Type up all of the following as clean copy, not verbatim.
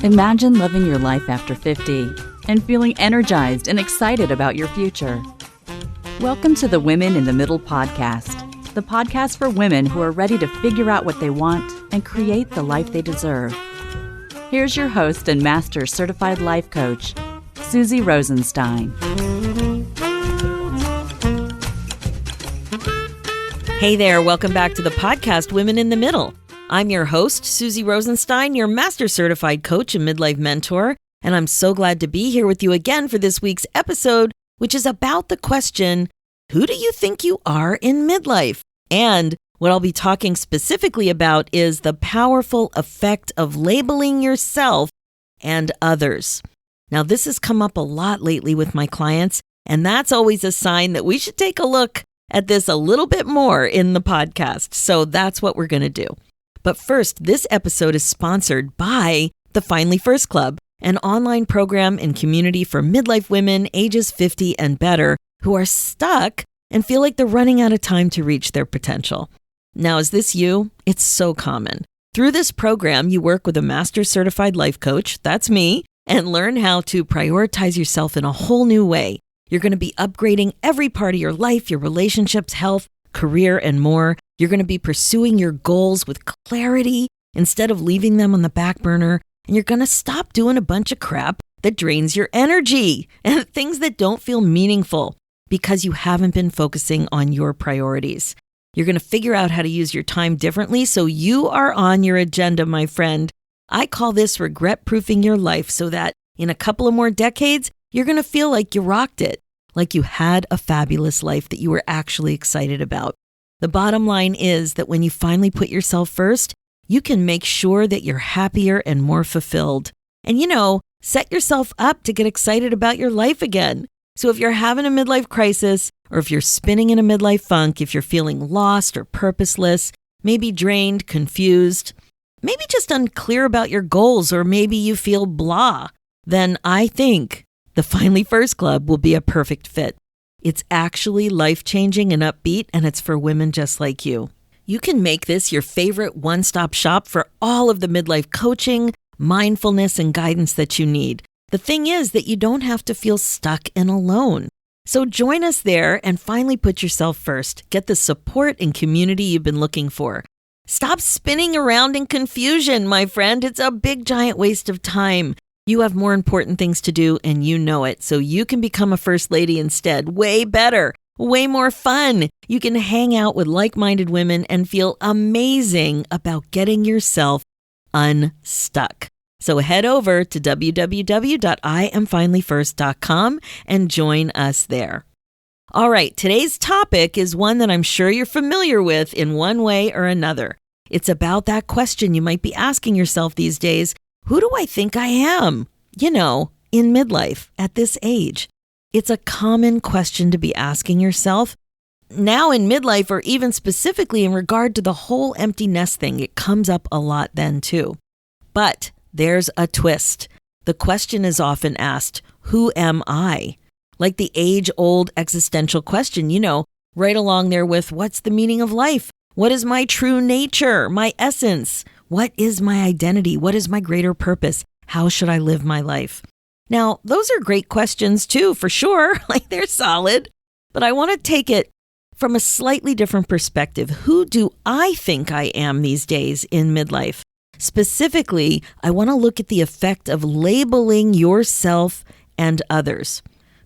Imagine living your life after 50 and feeling energized and excited about your future. Welcome to the Women in the Middle podcast, the podcast for women who are ready to figure out what they want and create the life they deserve. Here's your host and master certified life coach, Susie Rosenstein. Hey there, welcome back to the podcast, Women in the Middle. I'm your host, Susie Rosenstein, your master certified coach and midlife mentor, and I'm so glad to be here with you again for this week's episode, which is about the question, who do you think you are in midlife? And what I'll be talking specifically about is the powerful effect of labeling yourself and others. Now, this has come up a lot lately with my clients, and that's always a sign that we should take a look at this a little bit more in the podcast. So that's what we're going to do. But first, this episode is sponsored by the Finally First Club, an online program and community for midlife women ages 50 and better who are stuck and feel like they're running out of time to reach their potential. Now, is this you? It's so common. Through this program, you work with a master certified life coach, that's me, and learn how to prioritize yourself in a whole new way. You're going to be upgrading every part of your life, your relationships, health, career, and more. You're going to be pursuing your goals with clarity instead of leaving them on the back burner. And you're going to stop doing a bunch of crap that drains your energy and things that don't feel meaningful because you haven't been focusing on your priorities. You're going to figure out how to use your time differently so you are on your agenda, my friend. I call this regret-proofing your life so that in a couple of more decades, you're going to feel like you rocked it, like you had a fabulous life that you were actually excited about. The bottom line is that when you finally put yourself first, you can make sure that you're happier and more fulfilled. And set yourself up to get excited about your life again. So if you're having a midlife crisis, or if you're spinning in a midlife funk, if you're feeling lost or purposeless, maybe drained, confused, maybe just unclear about your goals, or maybe you feel blah, then I think the Finally First Club will be a perfect fit. It's actually life-changing and upbeat, and it's for women just like you. You can make this your favorite one-stop shop for all of the midlife coaching, mindfulness, and guidance that you need. The thing is that you don't have to feel stuck and alone. So join us there and finally put yourself first. Get the support and community you've been looking for. Stop spinning around in confusion, my friend. It's a big, giant waste of time. You have more important things to do, and you know it, so you can become a first lady instead. Way better, way more fun. You can hang out with like-minded women and feel amazing about getting yourself unstuck. So head over to www.IamFinallyFirst.com and join us there. All right, today's topic is one that I'm sure you're familiar with in one way or another. It's about that question you might be asking yourself these days. Who do I think I am? In midlife, at this age. It's a common question to be asking yourself. Now in midlife, or even specifically in regard to the whole empty nest thing, it comes up a lot then too. But there's a twist. The question is often asked, who am I? Like the age-old existential question, right along there with what's the meaning of life? What is my true nature, my essence? What is my identity? What is my greater purpose? How should I live my life? Now, those are great questions too, for sure. They're solid. But I want to take it from a slightly different perspective. Who do I think I am these days in midlife? Specifically, I want to look at the effect of labeling yourself and others.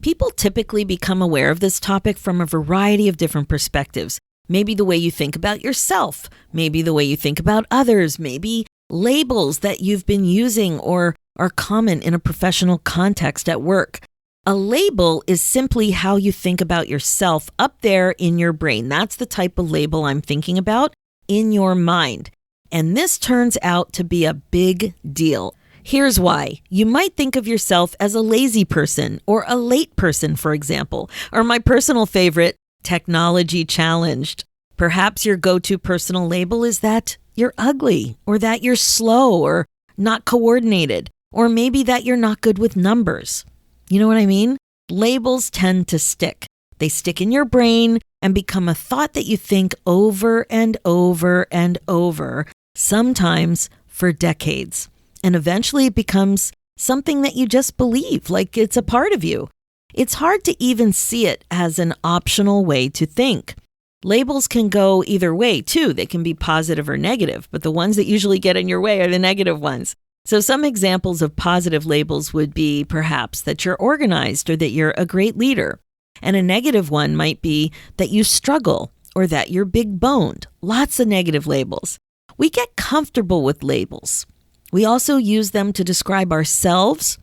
People typically become aware of this topic from a variety of different perspectives. Maybe the way you think about yourself, maybe the way you think about others, maybe labels that you've been using or are common in a professional context at work. A label is simply how you think about yourself up there in your brain. That's the type of label I'm thinking about in your mind. And this turns out to be a big deal. Here's why. You might think of yourself as a lazy person or a late person, for example, or my personal favorite, technology challenged. Perhaps your go-to personal label is that you're ugly, or that you're slow or not coordinated, or maybe that you're not good with numbers. You know what I mean? Labels tend to stick. They stick in your brain and become a thought that you think over and over and over, sometimes for decades. And eventually it becomes something that you just believe, like it's a part of you. It's hard to even see it as an optional way to think. Labels can go either way too. They can be positive or negative, but the ones that usually get in your way are the negative ones. So some examples of positive labels would be perhaps that you're organized or that you're a great leader. And a negative one might be that you struggle or that you're big boned. Lots of negative labels. We get comfortable with labels. We also use them to describe ourselves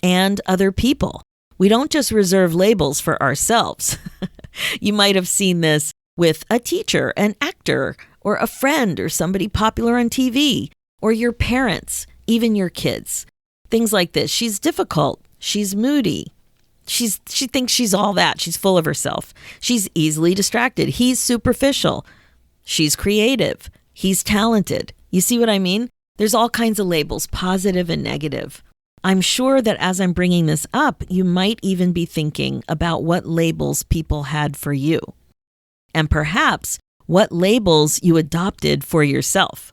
and other people. We don't just reserve labels for ourselves. You might have seen this with a teacher, an actor, or a friend, or somebody popular on TV, or your parents, even your kids. Things like this. She's difficult. She's moody. She thinks she's all that. She's full of herself. She's easily distracted. He's superficial. She's creative. He's talented. You see what I mean? There's all kinds of labels, positive and negative. I'm sure that as I'm bringing this up, you might even be thinking about what labels people had for you. And perhaps what labels you adopted for yourself.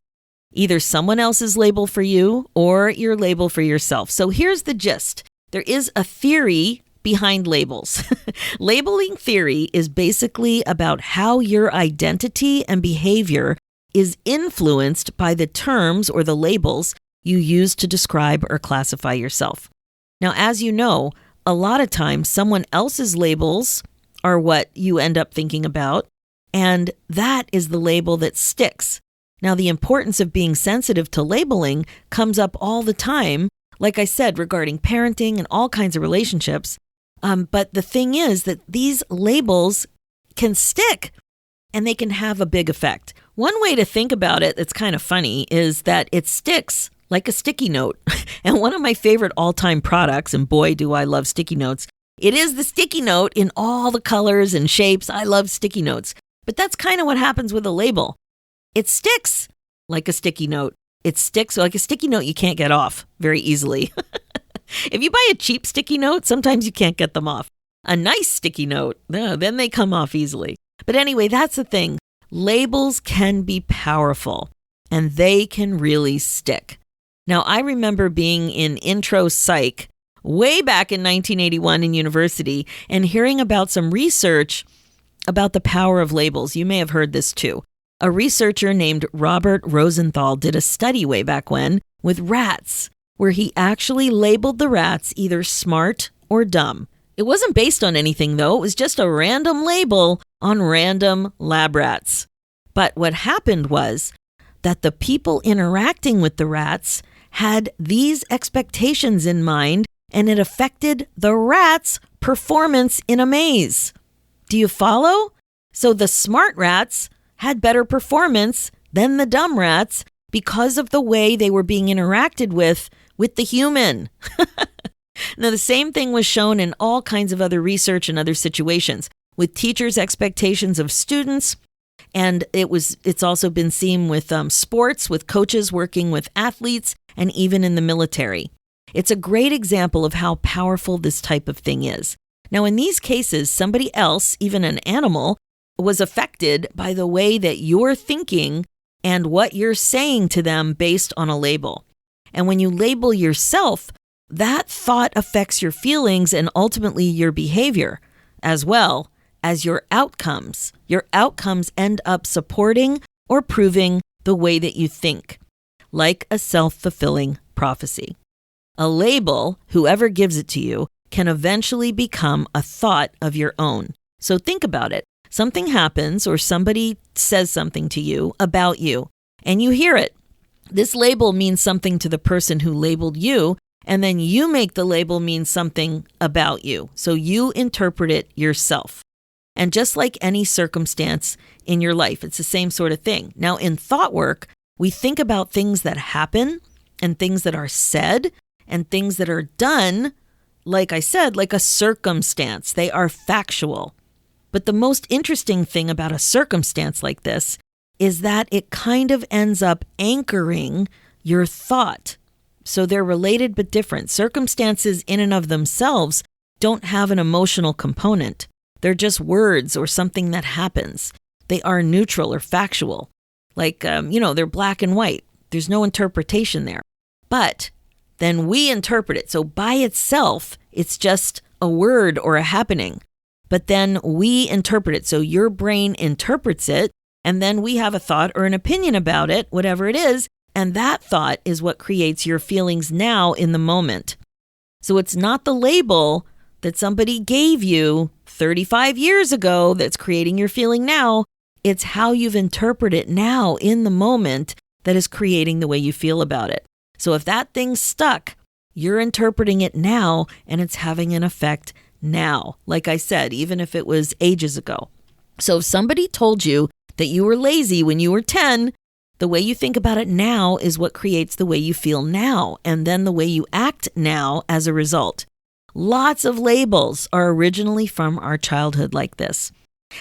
Either someone else's label for you or your label for yourself. So here's the gist. There is a theory behind labels. Labeling theory is basically about how your identity and behavior is influenced by the terms or the labels you use to describe or classify yourself. Now, as you know, a lot of times someone else's labels are what you end up thinking about, and that is the label that sticks. Now, the importance of being sensitive to labeling comes up all the time, like I said, regarding parenting and all kinds of relationships. But the thing is that these labels can stick and they can have a big effect. One way to think about it that's kind of funny is that it sticks like a sticky note. And one of my favorite all-time products, and boy, do I love sticky notes, it is the sticky note in all the colors and shapes. I love sticky notes. But that's kind of what happens with a label. It sticks like a sticky note. It sticks like a sticky note you can't get off very easily. If you buy a cheap sticky note, sometimes you can't get them off. A nice sticky note, then they come off easily. But anyway, that's the thing. Labels can be powerful and they can really stick. Now, I remember being in intro psych way back in 1981 in university and hearing about some research about the power of labels. You may have heard this too. A researcher named Robert Rosenthal did a study way back when with rats, where he actually labeled the rats either smart or dumb. It wasn't based on anything, though. It was just a random label on random lab rats. But what happened was that the people interacting with the rats had these expectations in mind, and it affected the rats' performance in a maze. Do you follow? So the smart rats had better performance than the dumb rats because of the way they were being interacted with the human. Now, the same thing was shown in all kinds of other research and other situations with teachers' expectations of students. And it's also been seen with sports, with coaches working with athletes, and even in the military. It's a great example of how powerful this type of thing is. Now, in these cases, somebody else, even an animal, was affected by the way that you're thinking and what you're saying to them based on a label. And when you label yourself, that thought affects your feelings and ultimately your behavior, as well as your outcomes. Your outcomes end up supporting or proving the way that you think, like a self-fulfilling prophecy. A label, whoever gives it to you, can eventually become a thought of your own. So think about it. Something happens or somebody says something to you about you, and you hear it. This label means something to the person who labeled you, and then you make the label mean something about you. So you interpret it yourself. And just like any circumstance in your life, it's the same sort of thing. Now, in thought work, we think about things that happen and things that are said and things that are done, like I said, like a circumstance. They are factual. But the most interesting thing about a circumstance like this is that it kind of ends up anchoring your thought. So they're related but different. Circumstances in and of themselves don't have an emotional component. They're just words or something that happens. They are neutral or factual. Like, they're black and white. There's no interpretation there. But then we interpret it. So by itself, it's just a word or a happening. But then we interpret it. So your brain interprets it, and then we have a thought or an opinion about it, whatever it is. And that thought is what creates your feelings now in the moment. So it's not the label that somebody gave you 35 years ago that's creating your feeling now. It's how you've interpreted it now in the moment that is creating the way you feel about it. So if that thing's stuck, you're interpreting it now and it's having an effect now. Like I said, even if it was ages ago. So if somebody told you that you were lazy when you were 10, the way you think about it now is what creates the way you feel now, and then the way you act now as a result. Lots of labels are originally from our childhood like this.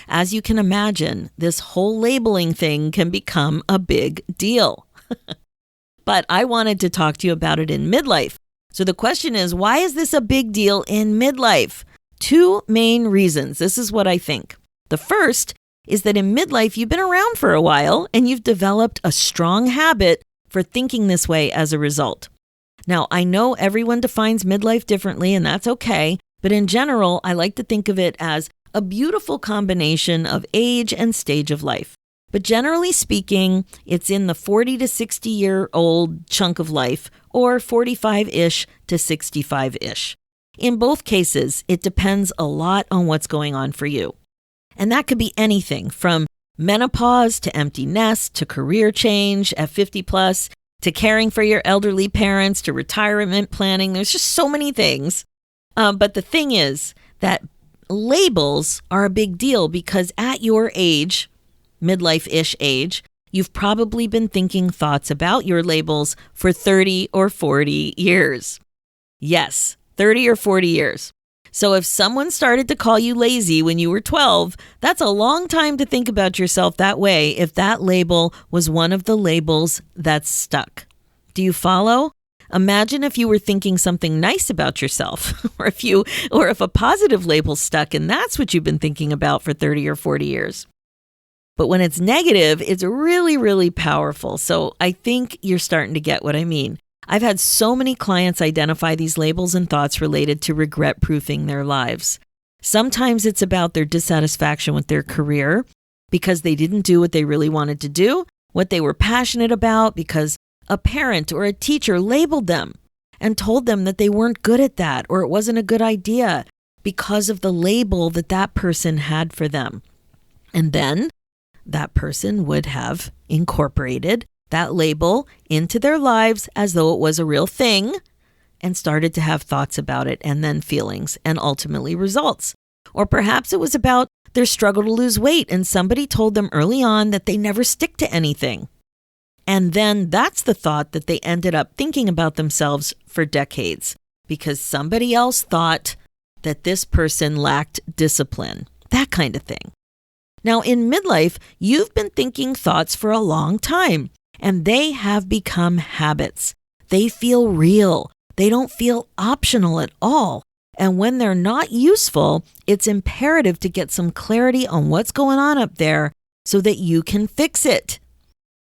As you can imagine, this whole labeling thing can become a big deal. But I wanted to talk to you about it in midlife. So the question is, why is this a big deal in midlife? Two main reasons. This is what I think. The first is that in midlife, you've been around for a while and you've developed a strong habit for thinking this way as a result. Now, I know everyone defines midlife differently, and that's okay. But in general, I like to think of it as a beautiful combination of age and stage of life. But generally speaking, it's in the 40 to 60-year-old chunk of life, or 45-ish to 65-ish. In both cases, it depends a lot on what's going on for you. And that could be anything from menopause to empty nest to career change at 50 plus to caring for your elderly parents to retirement planning. There's just so many things. But the thing is that labels are a big deal because at your age, midlife-ish age, you've probably been thinking thoughts about your labels for 30 or 40 years. Yes, 30 or 40 years. So if someone started to call you lazy when you were 12, that's a long time to think about yourself that way if that label was one of the labels that's stuck. Do you follow? Imagine if you were thinking something nice about yourself, or if a positive label stuck and that's what you've been thinking about for 30 or 40 years. But when it's negative, it's really, really powerful. So I think you're starting to get what I mean. I've had so many clients identify these labels and thoughts related to regret-proofing their lives. Sometimes it's about their dissatisfaction with their career because they didn't do what they really wanted to do, what they were passionate about because a parent or a teacher labeled them and told them that they weren't good at that or it wasn't a good idea because of the label that that person had for them. And then that person would have incorporated that label into their lives as though it was a real thing and started to have thoughts about it and then feelings and ultimately results. Or perhaps it was about their struggle to lose weight and somebody told them early on that they never stick to anything. And then that's the thought that they ended up thinking about themselves for decades because somebody else thought that this person lacked discipline, that kind of thing. Now in midlife, you've been thinking thoughts for a long time. And they have become habits. They feel real. They don't feel optional at all. And when they're not useful, it's imperative to get some clarity on what's going on up there so that you can fix it.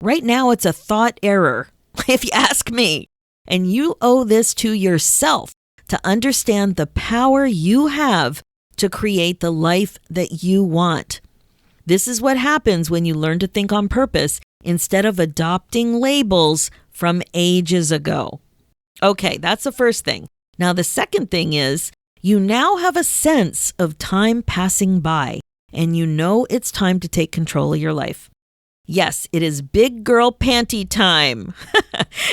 Right now, it's a thought error, if you ask me. And you owe this to yourself to understand the power you have to create the life that you want. This is what happens when you learn to think on purpose instead of adopting labels from ages ago. Okay, that's the first thing. Now, the second thing is you now have a sense of time passing by, and you know it's time to take control of your life. Yes, it is big girl panty time.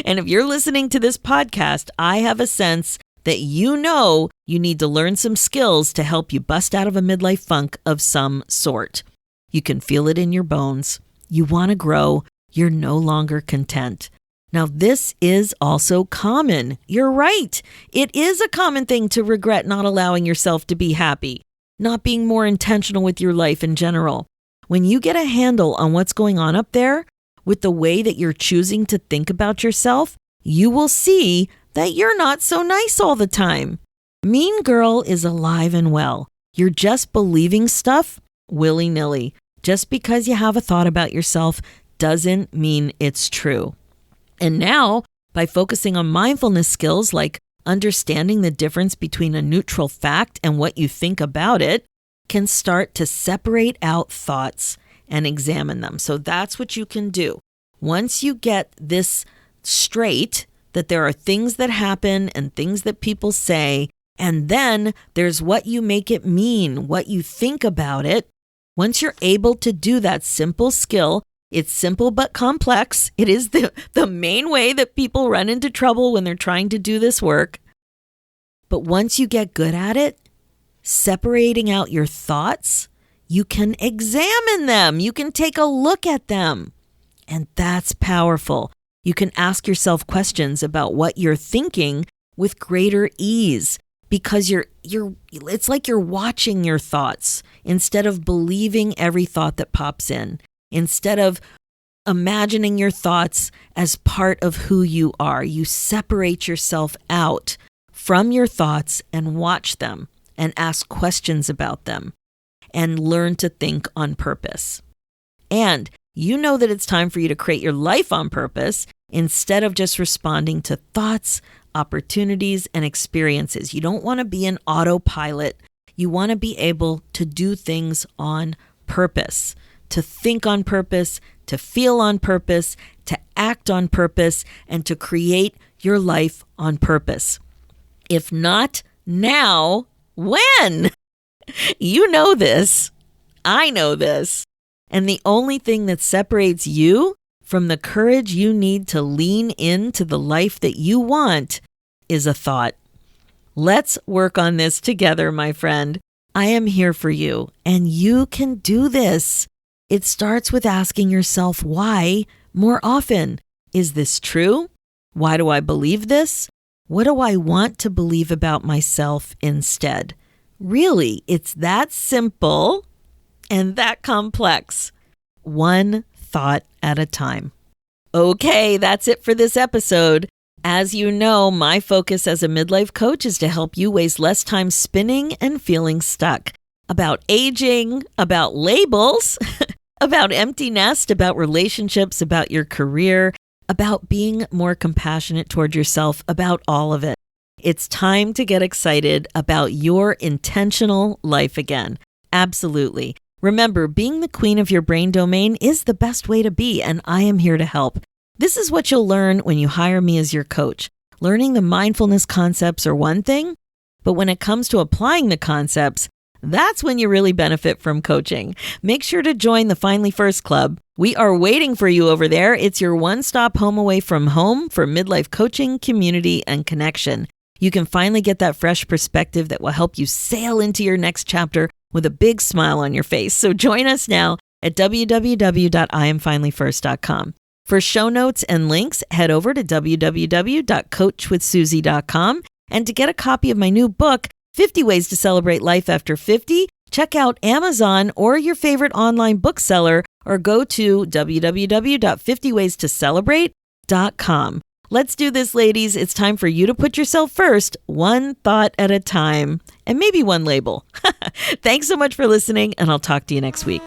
And if you're listening to this podcast, I have a sense that you know you need to learn some skills to help you bust out of a midlife funk of some sort. You can feel it in your bones. You want to grow. You're no longer content. Now, this is also common. You're right. It is a common thing to regret not allowing yourself to be happy, not being more intentional with your life in general. When you get a handle on what's going on up there with the way that you're choosing to think about yourself, you will see that you're not so nice all the time. Mean girl is alive and well. You're just believing stuff willy-nilly. Just because you have a thought about yourself doesn't mean it's true. And now, by focusing on mindfulness skills like understanding the difference between a neutral fact and what you think about it, can start to separate out thoughts and examine them. So that's what you can do. Once you get this straight, that there are things that happen and things that people say, and then there's what you make it mean, what you think about it. Once you're able to do that simple skill, it's simple but complex. It is the main way that people run into trouble when they're trying to do this work. But once you get good at it, separating out your thoughts, you can examine them. You can take a look at them. And that's powerful. You can ask yourself questions about what you're thinking with greater ease because it's like you're watching your thoughts instead of believing every thought that pops in. Instead of imagining your thoughts as part of who you are, you separate yourself out from your thoughts and watch them and ask questions about them and learn to think on purpose. And you know that it's time for you to create your life on purpose instead of just responding to thoughts, opportunities, and experiences. You don't want to be an autopilot. You want to be able to do things on purpose. To think on purpose, to feel on purpose, to act on purpose, and to create your life on purpose. If not now, when? You know this. I know this. And the only thing that separates you from the courage you need to lean into the life that you want is a thought. Let's work on this together, my friend. I am here for you, and you can do this. It starts with asking yourself why more often. Is this true? Why do I believe this? What do I want to believe about myself instead? Really, it's that simple and that complex. One thought at a time. Okay, that's it for this episode. As you know, my focus as a midlife coach is to help you waste less time spinning and feeling stuck. About aging, about labels, about empty nest, about relationships, about your career, about being more compassionate toward yourself, about all of it. It's time to get excited about your intentional life again. Absolutely. Remember, being the queen of your brain domain is the best way to be, and I am here to help. This is what you'll learn when you hire me as your coach. Learning the mindfulness concepts are one thing, but when it comes to applying the concepts, that's when you really benefit from coaching. Make sure to join the Finally First Club. We are waiting for you over there. It's your one-stop home away from home for midlife coaching, community, and connection. You can finally get that fresh perspective that will help you sail into your next chapter with a big smile on your face. So join us now at www.iamfinallyfirst.com. For show notes and links, head over to www.coachwithsusie.com. And to get a copy of my new book, 50 Ways to Celebrate Life After 50, check out Amazon or your favorite online bookseller or go to www.50waystoCelebrate.com. Let's do this, ladies. It's time for you to put yourself first, one thought at a time, and maybe one label. Thanks so much for listening, and I'll talk to you next week.